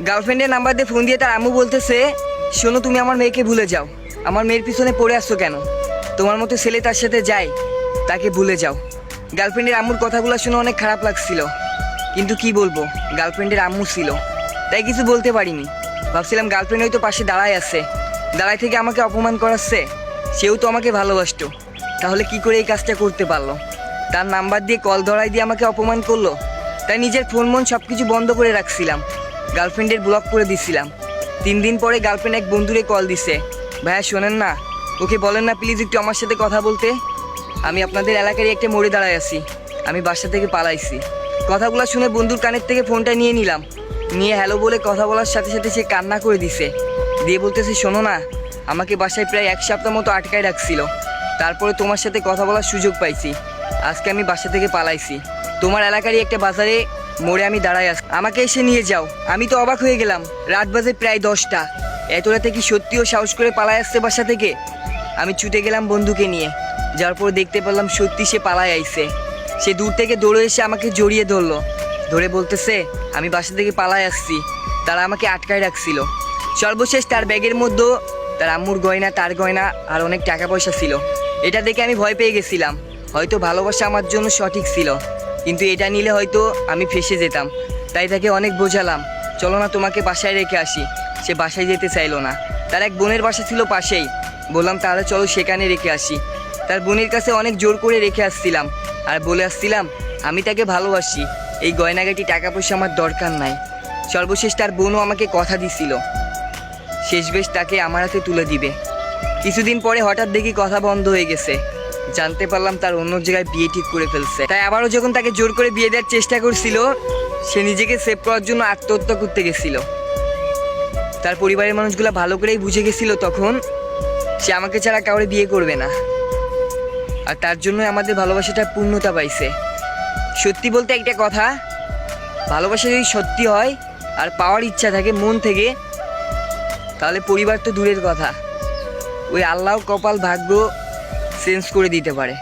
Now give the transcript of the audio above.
গার্লফ্রেন্ডের নাম্বার দিয়ে ফোন দিয়ে তার আম্মু বলতেছে, শোনো তুমি আমার মেয়েকে ভুলে যাও, আমার মেয়ের পিছনে পড়ে আসছো কেন? তোমার মতো ছেলে তার সাথে যায়, তাকে ভুলে যাও। গার্লফ্রেন্ডের আম্মুর কথাগুলো শুনে অনেক খারাপ লাগছিল, কিন্তু কি বলবো, গার্লফ্রেন্ডের আম্মু ছিল তাই কিছু বলতে পারিনি। ভাবছিলাম গার্লফ্রেন্ড হয়তো পাশে দাঁড়ায় আছে, দাঁড়ায় থেকে আমাকে অপমান করাচ্ছে। সেও তো আমাকে ভালোবাসতো, তাহলে কি করে এই কাজটা করতে পারলো? তার নাম্বার দিয়ে কল ধরাই দিয়ে আমাকে অপমান করলো। তাই নিজের ফোন মন সব কিছু বন্ধ করে রাখছিলাম, গার্লফ্রেন্ডের ব্লক করে দিছিলাম। 3 দিন পরে গার্লফ্রেন্ড এক বন্ধুরে কল দিছে, ভাইয়া শোনেন না, ওকে বলেন না প্লিজ একটু আমার সাথে কথা বলতে। আমি আপনাদের এলাকারই একটা মোড়ে দাঁড়ায় আছি, আমি বাসা থেকে পালাইছি। কথাগুলো শুনে বন্ধুর কানের থেকে ফোনটা নিয়ে নিলাম, নিয়ে হ্যালো বলে কথা বলার সাথে সাথে সে কান্না করে দিছে, দিয়ে বলতেছে, শোনো না, আমাকে বাসায় প্রায় 1 সপ্তাহ মতো আটকায় রাখছিল, তারপরে তোমার সাথে কথা বলার সুযোগ পাইছি, আজকে আমি বাসা থেকে পালাইছি। তোমার এলাকারই একটা বাজারে মোড়ে আমি দাঁড়ায় আছি, আমাকে এসে নিয়ে যাও। আমি তো অবাক হয়ে গেলাম, রাত বাজে প্রায় 10টা, এত রাতে কি সত্যিও সাহস করে পালায় আসছে বাসা থেকে? আমি ছুটে গেলাম বন্ধুকে নিয়ে, যাওয়ার পর দেখতে পেলাম সত্যি সে পালায় আইছে। সে দূর থেকে দৌড়ে এসে আমাকে জড়িয়ে ধরলো, ধরে বলতেছে আমি বাসা থেকে পালায় আসছি, তারা আমাকে আটকায় রাখছিল। সর্বশেষ তার ব্যাগের মধ্যে তার আম্মুর গয়না, তার গয়না আর অনেক টাকা পয়সা ছিল। এটা দেখে আমি ভয় পেয়ে গেছিলাম, হয়তো ভালোবাসা আমার জন্য সঠিক ছিল, কিন্তু এটা নিলে হয়তো আমি ফেসে যেতাম। তাই তাকে অনেক বোঝালাম, চলো না তোমাকে বাসায় রেখে আসি। সে বাসায় যেতে চাইলো না, তার এক বোনের বাসা ছিল পাশেই, বললাম তাহলে চলো সেখানে রেখে আসি। তার বোনের কাছে অনেক জোর করে রেখে আসছিলাম, আর বলে আসছিলাম আমি তাকে ভালোবাসি, এই গয়নাগাটি টাকা পয়সা আমার দরকার নাই। সর্বশেষ তার বোনও আমাকে কথা দিছিল শেষ বেশ তাকে আমার হাতে তুলে দিবে। কিছুদিন পরে হঠাৎ দেখি কথা বন্ধ হয়ে গেছে, জানতে পারলাম তার অন্য জায়গায় বিয়ে ঠিক করে ফেলছে। তাই আবারও যখন তাকে জোর করে বিয়ে দেওয়ার চেষ্টা করছিল, সে নিজেকে সেভ করার জন্য আত্মহত্যা করতে গেছিল। তার পরিবারের মানুষগুলো ভালো করেই বুঝে গেছিল তখন সে আমাকে ছাড়া কাউরে বিয়ে করবে না, আর তার জন্য আমাদের ভালোবাসাটা পূর্ণতা পাইছে। সত্যি বলতে একটা কথা, ভালোবাসা যদি সত্যি হয় আর পাওয়ার ইচ্ছা থাকে মন থেকে, তাহলে পরিবার তো দূরের কথা, ওই আল্লাহ কপাল ভাগ্য চেঞ্জ করে দিতে পারে।